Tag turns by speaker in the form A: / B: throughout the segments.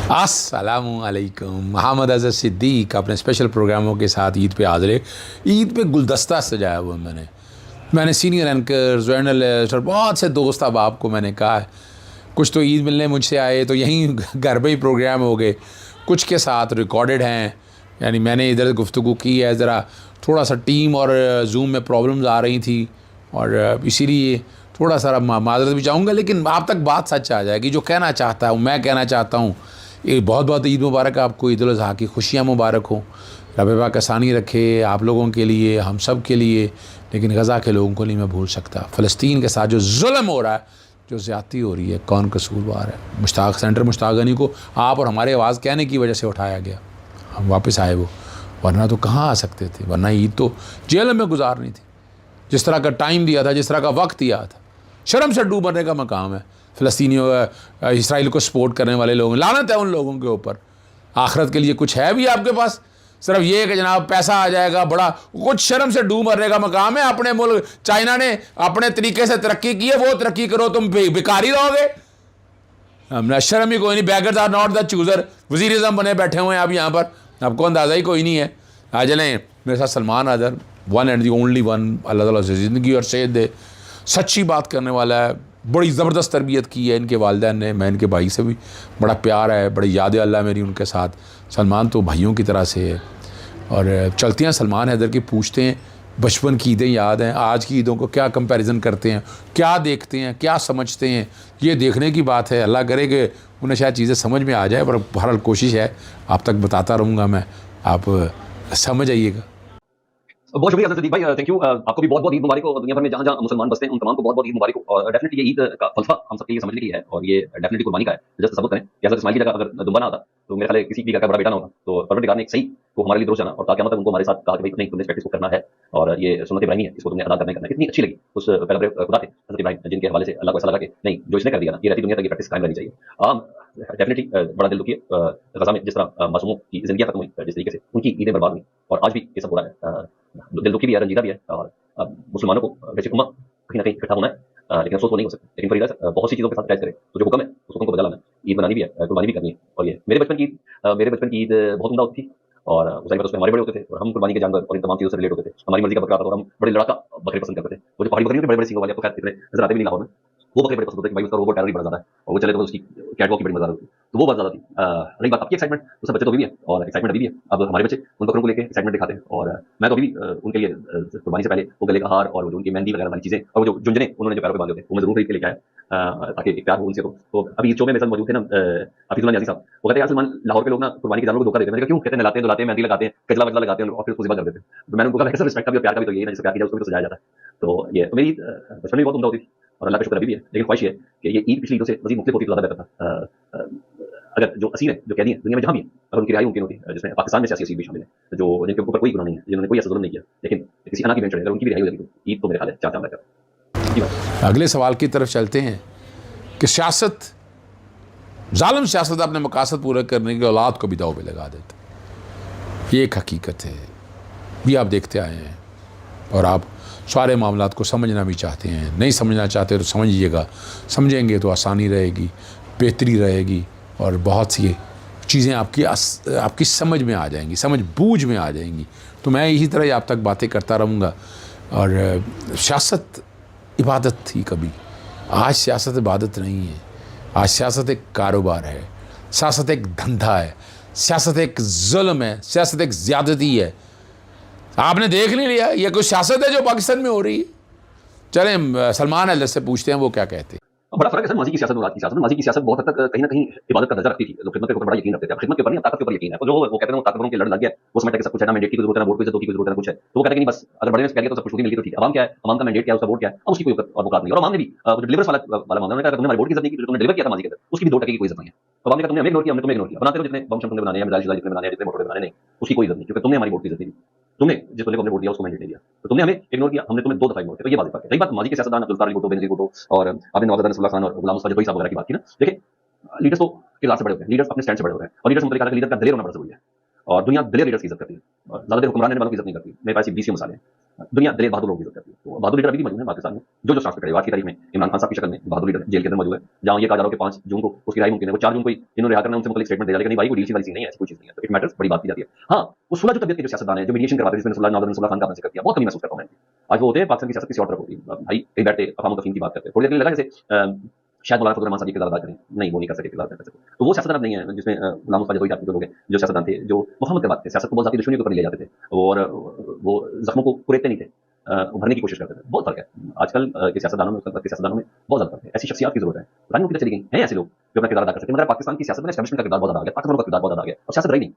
A: अस्सलामु अलैकुम। मोहम्मद अज़हर सिद्दीक अपने स्पेशल प्रोग्रामों के साथ ईद पे हाज़िर है। ईद पे गुलदस्ता सजाया हुआ मैंने सीनियर एंकर, जर्नलिस्ट और बहुत से दोस्त अब आपको मैंने कहा है। कुछ तो ईद मिलने मुझसे आए तो यहीं घर पे ही प्रोग्राम हो गए, कुछ के साथ रिकॉर्डेड हैं। यानी मैंने इधर गुफ्तगू की है, ज़रा थोड़ा सा टीम और जूम में प्रॉब्लम्स आ रही थी और इसीलिए थोड़ा सा माजरत भी चाहूँगा, लेकिन आप तक बात सच आ जाएगी। जो कहना चाहता हूँ मैं कहना चाहता हूँ। ये बहुत बहुत ईद मुबारक आपको, ईद उल अज़हा की खुशियाँ मुबारक हो। रब पाक आसानी रखे आप लोगों के लिए, हम सब के लिए। लेकिन गज़ा के लोगों को नहीं मैं भूल सकता। फ़लस्तीन के साथ जो जुल्म हो रहा है, जो ज़्यादती हो रही है, कौन कसूरवार है? मुश्ताक सेंटर मुश्ताक गनी को आप और हमारे आवाज़ कहने की वजह से उठाया गया, हम वापस आए वो, वरना तो कहाँ आ सकते थे। वरना ईद तो जेल में गुजारनी थी। जिस तरह का टाइम दिया था, जिस तरह का वक्त दिया था, शर्म से डूब मरने का मकाम है। फ़लस्तीनियों इसराइल को सपोर्ट करने वाले लोग, लानत है उन लोगों के ऊपर। आखिरत के लिए कुछ है भी आपके पास? सिर्फ ये कि जनाब पैसा आ जाएगा, बड़ा कुछ शर्म से डूब मरने का मकाम है। अपने मुल्क चाइना ने अपने तरीके से तरक्की की है, वो तरक्की करो, तुम बेकारी रहोगे। हमने शर्म ही कोई नहीं। Beggars are not the chooser. वज़ीर-ए-आज़म बने बैठे हुए हैं आप यहाँ पर, आपको अंदाज़ा ही कोई नहीं है। आ चलें मेरे साथ Salman other, one and the only one, Allah ताला से ज़िंदगी और सेहत दे। सच्ची बात करने वाला है। बड़ी ज़बरदस्त तरबियत की है इनके वालिदैन ने। मैं इनके भाई से भी बड़ा प्यार है, बड़ी याद अल्लाह मेरी उनके साथ। सलमान तो भाइयों की तरह से है। और चलते हैं सलमान हैदर की, पूछते हैं बचपन की ईदें याद हैं, आज की ईदों को क्या कंपैरिजन करते हैं, क्या देखते हैं, क्या समझते हैं। ये देखने की बात है। अल्लाह करे कि उन्हें शायद चीज़ें समझ में आ जाए, पर बहरहाल कोशिश है, आप तक बताता रहूँगा मैं, आप समझ आइएगा।
B: बहुत शुक्रिया सदीक भाई, थैंक यू। आपको भी बहुत बहुत ईद मुबारक हो। दुनिया भर में जहाँ जहाँ मुसलमान बसते हैं उन तमाम को बहुत बहुत ईद मुबारक हो। और डेफिनेटली ये ईद का फलसफा हम सबके लिए समझने की है और ये डेफिनेटली कुर्बानी का है। जस्ट सबूत करें कि हज़रत इस्माइल की जगह अगर दुम्बा ना आता तो मेरे ख्याल है किसी की घर का बड़ा बेटा ना होता। तो परवरदिगार ने एक सही को हमारे लिए दुरुस्त जाना और ताकि मतलब उनको हमारे साथ कहा कि भाई नहीं, तुमने इस प्रैक्टिस को करना है और ये सुन्नत इब्राहिमी है, इसको तुमने अदा करना है। कितनी अच्छी लगी उस पैगंबर खुदा थे हज़रत इब्राहिम, जिनके हवाले से अल्लाह को ऐसा लगा कि नहीं, जो इसने कर दिया ना, ये रहती दुनिया तक ये प्रैक्टिस कायम रहनी चाहिए। डेफिनेटली बड़ा दिल दुखी है गज़ा में जिस तरह मासूमों की ज़िंदगियाँ खत्म हुई, जिस तरीके से उनकी ईदें बर्बाद हुई और आज भी ये सब हो रहा है। दिल दुखी भी है, रंजीदा भी है। और मुसलमानों को वैसे उम्मा कहीं न कहीं इकट्ठा होना है, लेकिन अफ़सोस वो नहीं हो सकता। लेकिन फरीदा बहुत सी चीज़ों के साथ अटैच करे, तो जो हुक्म है उस हुक्म को बजा लाना है। ईद मनानी भी है, कुर्बानी भी करनी है। और ये मेरे बचपन की ईद बहुत उम्दा होती थी और ज़ाहिर बात उसमें हमारे बड़े होते थे और हम कुर्बानी के जानवर और इन तमाम चीज़ों से रिलेट होते थे। हमारी मर्ज़ी का बकरा आता था और हम बड़े लड़ाका बकरे पसंद करते थे। वो जो पहाड़ी बकरी होती है बड़े-बड़े सींगों वाली, आपको खैर इतने नज़र आते भी नहीं लाहौर में। वो बकरे बड़े पसंद होते हैं कि भाई उसका रोबो टायर भी बड़ा ज़्यादा है और वो चले तो उसकी कैटवॉक की बड़ी मज़ा आती है। तो वो बात ज़्यादा थी। रही बात आपकी एक्साइटमेंट, तो सब बच्चे तो अभी भी है और एक्साइटमेंट अभी भी है। अब हमारे बच्चे उन बकरों को लेके एक्साइटमेंट दिखाते हैं और मैं तो अभी भी उनके लिए कुर्बानी से पहले वो गले का हार और वो जो उनकी मेहंदी वगैरह वाली चीज़ें और वो जो झुनझुने उन्होंने जो पैरों पे बांधे होते हैं, वो मैं ज़रूर खरीद के लेके आया ताकि एक प्यार हो उनसे। तो अभी शो में मेरे साथ मौजूद थे ना हफीजुल्लाह नियाज़ी साहब। वो कहते हैं यार सलमान, लाहौर के लोग ना कुर्बानी के जानवरों को धोखा देते हैं। मैंने कहा क्यों? कहते हैं नहलाते हैं, धुलाते हैं, मेहंदी लगाते हैं, कजला वजला लगाते हैं और फिर उसको ज़िबा कर देते हैं। तो मैंने उनको कहा सर रिस्पेक्ट का भी और प्यार का भी तो यही है ना, जिससे प्यार किया जाए उसको भी तो सजाया जाता है। तो ये तो मेरी बचपन में बहुत उम्दा होती थी और अल्लाह का शुक्र अभी भी है। लेकिन ख्वाहिश ये है कि ये ईद पिछली ईदों से मज़ीद मुख्तलिफ होती तो ज़्यादा बेहतर था। अगर जो असीर हैं, जो कैदी हैं दुनिया में जहाँ भी हैं, अगर उनकी रिहाई मुमकिन होती है, जिसमें पाकिस्तान में सियासी असीर भी शामिल हैं, जो जिनके ऊपर कोई गुनाह नहीं है, जिन्होंने कोई ऐसा जुल्म नहीं किया, लेकिन किसी अना की बेंच चढ़े, अगर उनकी भी रिहाई हो जाती तो ईद तो मेरे ख्याल है चार चांद लग जाता।
A: अगले सवाल की तरफ चलते हैं कि सियासत, जालिम सियासत अपने मकासद पूरे करने की औलाद को भी दाव पे लगा देते। ये एक हकीकत है, ये आप देखते आए हैं और आप सारे मामलात को समझना भी चाहते हैं। नहीं समझना चाहते तो समझिएगा, समझेंगे तो आसानी रहेगी, बेहतरी रहेगी और बहुत सी चीज़ें आपकी समझ में आ जाएंगी, समझ बूझ में आ जाएंगी। तो मैं इसी तरह आप तक बातें करता रहूँगा। और सियासत इबादत थी कभी, आज सियासत इबादत नहीं है। आज सियासत एक कारोबार है, सियासत एक धंधा है, सियासत एक जुल्म है, सियासत एक ज़्यादती है। आपने देख नहीं लिया ये कोई सियासत है जो पाकिस्तान में हो रही है? चलें सलमान अहमद से पूछते हैं वो क्या कहते हैं।
B: बड़ा फर्क है सर माजी की सियासत और आज की सियासत में। माजी की सियासत बहुत हद तक कहीं न कहीं इबादत का दर्जा रखती थी। लोग खिदमत के ऊपर बड़ा यकीन रखते थे। खिदमत के ऊपर नहीं, ताकत के ऊपर यकीन है। तो जो वो कहते हैं वो ताकतवरों के लड़ लग गया, वो समझता है कि सब कुछ है ना, मैंडेट की जरूरत है ना, वोट की जरूरत की जरूरत है ना, कुछ है। तो वो कहते हैं कि नहीं बस अगर बड़े ने कह दिया तो सब कुछ मिल गई तो ठीक है। अवाम क्या है, अवाम का मैंडेट क्या है, उसका वोट क्या है, अब उसकी कोई औकात नहीं। और अवाम ने भी जो डिलीवर्स वाला मामला, उन्होंने कहा तुमने हमारी वोट की इज्जत नहीं की, जो तुमने डिलीवर किया था माजी के अंदर, उसकी भी 2% की कोई इज्जत नहीं है। तो अवाम ने कहा तुमने हमें इग्नोर किया, हमने तुम्हें इग्नोर किया। बनाते रहो जितने बम शम तुमने बनाने हैं, मिसाइल शिसाइल जितने बनाने हैं, जितने मोटरवे बनाने, नहीं, उसकी कोई इज्जत नहीं, क्योंकि तुमने हमारी वोट की इज्जत नहीं दी। तुमने जिस बंदे को हमने वोट दिया उसको मैंडेट नहीं दिया, तो तुमने हमें इग्नोर किया, हमने तुम्हें 2 दफा इग्नोर किया। तो ये वाज़ेह बात है। रही बात माजी के सियासतदान अब्दुल कारी भुट्टो, बेनज़ीर भुट्टो और आपने नवाज़ नसरुल्लाह खान और गुलाम मुस्तफा जफ़री साहब वगैरह की बात की ना, देखिए लीडर्स तो किरदार से बड़े होते हैं, लीडर्स अपने स्टैंड से बड़े होते हैं और लीडर्स मतलब लीडर का दिलेर होना बड़ा ज़रूरी है और दुनिया दिलेर लीडर्स की इज्जत करती है और ज़्यादा देर हुक्मरान रहने वालों की इज्जत नहीं करती। मेरे पास 20 मिसालें हैं। दुनिया दलेर बहादुर लोगों की जरूरत करती है। तो बहादुर लीडर अभी भी मौजूद है पाकिस्तान में, जो शख्स पे खड़े हुए। आज की तारीख में इमरान खान साहब की शक्ल में बहादुर लीडर जेल के अंदर मौजूद है। जहां ये कहा जा रहा है कि 5 जून को उसकी रिहाई मुमकिन है, वो 4 जून को ही जिन्होंने रिहा करना है उनसे मुतल्लिक स्टेटमेंट दे दिया, लेकिन भाई कोई डील वाली चीज नहीं है, ऐसी कोई चीज नहीं है। तो इट मैटर्स, बड़ी बात की जाती है। हाँ, वो सुलह जो तबीयत के जो सियासतदान है, जो मीडिएशन करवाते हैं, जिसमें नसरुल्लाह नादर नसरुल्लाह खान का आपने जिक्र किया, बहुत कमी महसूस करता हूं मैं। आज वो होते हैं पाकिस्तान की सियासत किसी और तरफ होती है। भाई कहीं बैठे अफवाह तफहीम की बात करते हैं, थोड़ी देर के लिए लगा जैसे शायद मौलाना फजल रहमान साहब ये किरदार अदा करें, नहीं वो नहीं कर सके, किरदार कर सके। तो वो सियासतदान अब नहीं है जिसमें गुलाम मुस्तफा जदोई टाइप के लोग हैं, जो सियासतदान थे, जो मुफाहमत करवाते थे, सियासत को बहुत ज्यादा दुश्मनी के ऊपर ले जाते थे और वो जख्मों को कुरेदते नहीं थे, उभरने की कोशिश करते थे। बहुत फर्क है आजकल के सियासतदानों में, उस वक्त के सियासतदानों में बहुत ज्यादा फर्क है। ऐसी शख्सियत की जरूरत है। राजनीति चली गई हैं ऐसे लोग जो अपना किरदार अदा कर सकते हैं, मगर पाकिस्तान की सियासत में एस्टैब्लिशमेंट का किरदार बहुत ज्यादा आ गया, ताकतवरों का किरदार बहुत ज्यादा आ गया और सियासत रही नहीं।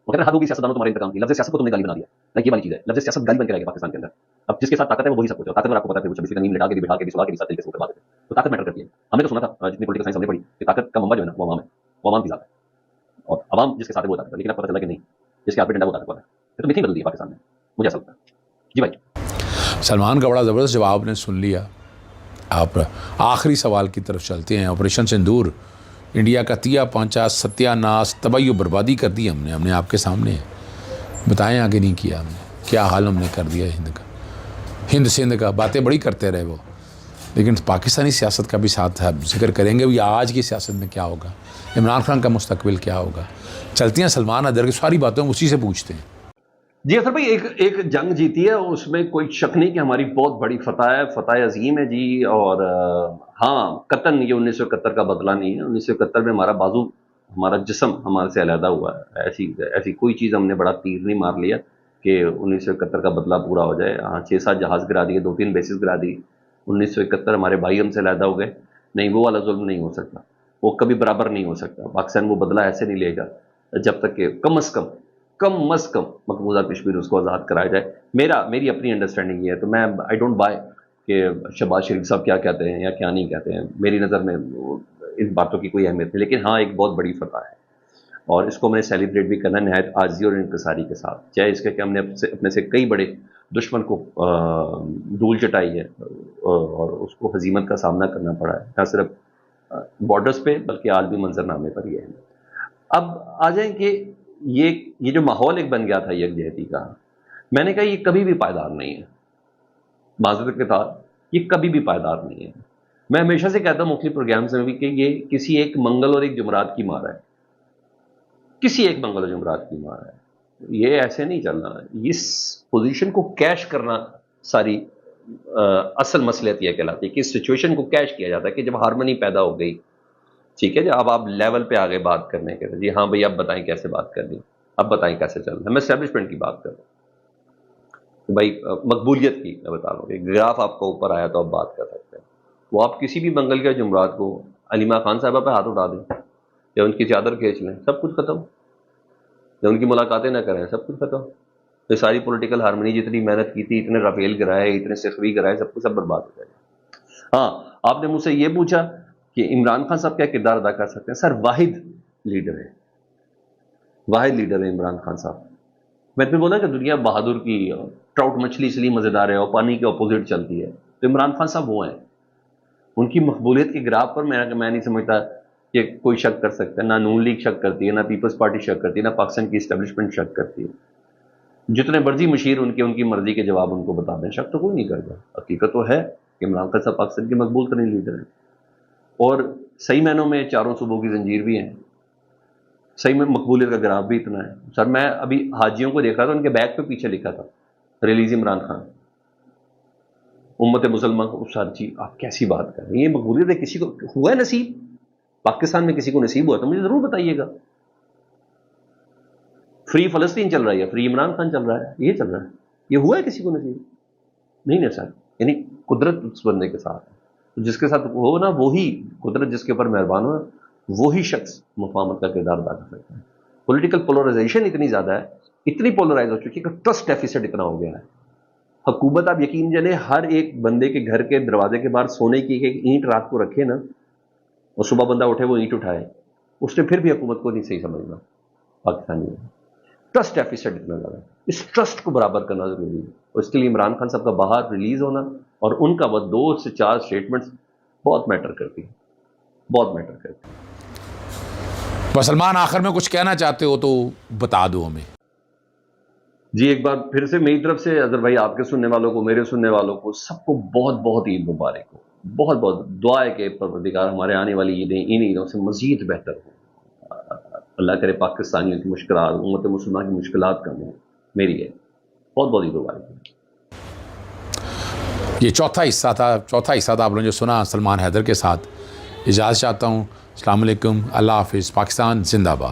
B: वो कहते हैं हद होगी सियासतदानों तुम्हारे इंतकाम की, लफ्ज़ सियासत को तुमने गाली बना दिया। लाइक ये वाली चीज है, लफ्ज़ सियासत गाली बन के रह गया पाकिस्तान के अंदर। अब जिसके साथ ताकत है वो वही सब कुछ है। ताकतवर आपको पता है, वो 26 नींद लटा के भी बिठा के भी सुला के भी साथ तरीके से बात है। तो ताकत मैटर करती है। हमने तो सुना था जितनी पॉलिटिकल साइंस हमने पढ़ी कि ताकत का मंबा जो है ना वो अवाम है, वो अवाम की जात है और अवाम जिसके साथ है वो ताकत है। लेकिन अब पता चला कि नहीं, जिसके हाथ में डंडा वो ताकतवर है। तो मिथी बदल दी है पाकिस्तान में, मुझे ऐसा लगता है। जी भाई।
A: सलमान का बड़ा ज़बरदस्त जवाब आपने सुन लिया। आप आखिरी सवाल की तरफ चलते हैं। ऑपरेशन सिंदूर, इंडिया का तिया पांचा सत्यानाश तबाही और बर्बादी कर दी हमने आपके सामने है। बताएं आगे नहीं किया हमने, क्या हाल हमने कर दिया हिंद का, हिंद सिंध का। बातें बड़ी करते रहे वो, लेकिन पाकिस्तानी सियासत का भी साथ जिक्र करेंगे भी। आज की सियासत में क्या होगा, इमरान खान का मुस्तकबिल क्या होगा। चलती हैं सलमान अदर की सारी बातें उसी से पूछते हैं।
C: जी अख्तर भाई, एक जंग जीती है, उसमें कोई शक नहीं कि हमारी बहुत बड़ी फतह है, फतह अजीम है जी। और हाँ, कतन ये 1971 का बदला नहीं है। 1971 में हमारा बाजू, हमारा जिस्म हमारे से अलहदा हुआ है। ऐसी कोई चीज़ हमने बड़ा तीर नहीं मार लिया कि 1971 का बदला पूरा हो जाए। हाँ, 6-7 जहाज़ गिरा दिए, 2-3 बेसिस गिरा दी। 1971 हमारे भाई हमसे अलहदा हो गए, नहीं वो वाला जुल्म नहीं हो सकता, वो कभी बराबर नहीं हो सकता। पाकिस्तान वो बदला ऐसे नहीं लेगा जब तक कि कम अज़ कम मकबूजा कश्मीर उसको आज़ाद कराया जाए। मेरी अपनी अंडरस्टैंडिंग ये है। तो मैं आई डोंट बाय कि शहबाज शरीफ साहब क्या कहते हैं या क्या नहीं कहते हैं। मेरी नज़र में इन बातों की कोई अहमियत नहीं, लेकिन हाँ, एक बहुत बड़ी फतह है और इसको मैंने सेलिब्रेट भी करना नहायत आज़ी और इंकसारी के साथ। चाहे इसके कि हमने अपने से कई बड़े दुश्मन को धूल चटाई है और उसको हजीमत का सामना करना पड़ा है, न सिर्फ बॉर्डर्स पे बल्कि आलमी मंजरनामे पर। ये है। अब आ जाए कि ये जो माहौल एक बन गया था यकजहती का, मैंने कहा ये कभी भी पायदार नहीं है। माज़रत के साथ, ये कभी भी पायदार नहीं है। मैं हमेशा से कहता हूं मुख्तलिफ प्रोग्राम्स में भी कि ये किसी एक मंगल और एक जुमरात की मार है, किसी एक मंगल और जुमरात की मार है। ये ऐसे नहीं चलना। इस पोजीशन को कैश करना सारी असल मसलियत यह कहलाती है कि इस सिचुएशन को कैश किया जाता है कि जब हार्मनी पैदा हो गई, ठीक है जी, अब आप लेवल पे आ गए बात करने के। जी हाँ भाई, अब बताएं कैसे बात करनी, अब बताएं कैसे चलना है। मैं एस्टेब्लिशमेंट की बात कर रहा हूँ भाई, मकबूलियत की मैं बता रहा हूँ। ग्राफ आपका ऊपर आया तो आप बात कर सकते हैं। वो आप किसी भी मंगल के जुमरात को अलीमा खान साहबा पे हाथ उठा दें या उनकी चादर खींच लें, सब कुछ खत्म। या उनकी मुलाकातें ना करें, सब कुछ खत्म। तो सारी पॉलिटिकल हारमोनी, जितनी मेहनत की थी, इतने राफेल गिराए, इतने सिखवी गिराए, सब कुछ सब बर्बाद हो जाएगा। हाँ, आपने मुझसे ये पूछा कि इमरान खान साहब क्या किरदार अदा कर सकते हैं। सर, वाहिद लीडर है इमरान खान साहब। मैं तुम्हें बोला कि दुनिया बहादुर की ट्राउट मछली इसलिए मज़ेदार है और पानी के अपोजिट चलती है, तो इमरान खान साहब वो हैं। उनकी मकबूलियत के ग्राफ पर मैं नहीं समझता कि कोई शक कर सकता है। ना नून लीग शक करती है, ना पीपल्स पार्टी शक करती है, ना पाकिस्तान की इस्टेब्लिशमेंट शक करती है। जितने मर्जी मशीर उनकी मर्जी के जवाब उनको बता दें, शक तो कोई नहीं करता। हकीकत तो है कि इमरान खान साहब पाकिस्तान के मकबूल तरीन लीडर हैं और सही मायनों में चारों सूबों की जंजीर भी हैं। सही में मकबूलियत का ग्राफ भी इतना है। सर, मैं अभी हाजियों को देख रहा था, उनके बैग पे पीछे लिखा था रिलीज इमरान खान, उम्मत मुसलमान को। सर जी, आप कैसी बात कर रहे हैं? ये मकबूलियत है, किसी को हुआ है नसीब? पाकिस्तान में किसी को नसीब हुआ तो मुझे जरूर बताइएगा। फ्री फलस्तीन चल रहा है, फ्री इमरान खान चल रहा है, ये चल रहा है, ये हुआ है किसी को नसीब? नहीं ना सर। यानी कुदरत उस बंदे के साथ है, तो जिसके साथ हो ना, वही कुदरत जिसके ऊपर मेहरबान हो, वही शख्स मुफाहमत का किरदार अदा कर सकता है। पॉलिटिकल पोलराइजेशन इतनी ज्यादा है, इतनी पोलराइज हो चुकी है कि ट्रस्ट डेफिसिट इतना हो गया है। हुकूमत, आप यकीन जाने, हर एक बंदे के घर के दरवाजे के बाहर सोने की एक ईंट रात को रखे ना, और सुबह बंदा उठे वो ईंट उठाए, उसने फिर भी हुकूमत को नहीं सही समझना। पाकिस्तानी ट्रस्ट डेफिसिट इतना ज़्यादा है, इस ट्रस्ट को बराबर करना जरूरी है। और इसके लिए इमरान खान साहब का बाहर रिलीज होना और उनका वह 2 से 4 स्टेटमेंट्स बहुत मैटर करती है, बहुत मैटर करती है।
A: बस सलमान, आखिर में कुछ कहना चाहते हो तो बता दो हमें।
C: जी एक बार फिर से मेरी तरफ से अजहर भाई, आपके सुनने वालों को, मेरे सुनने वालों को, सबको बहुत बहुत ईद मुबारक हो। बहुत बहुत दुआ है कि परवरदिगार हमारे आने वाली ईदें इन ईदों से मज़ीद बेहतर हो। अल्लाह करे पाकिस्तानियों की मुश्किलात, उम्मत मुसलमान की मुश्किलात कम हो। मेरी है बहुत बहुत ईद मुबारक।
A: ये चौथा हिस्सा था आप लोगों ने जो सुना सलमान हैदर के साथ। इजाज़त चाहता हूँ। अस्सलाम वालेकुम, अल्लाह हाफ़िज़, पाकिस्तान जिंदाबाद।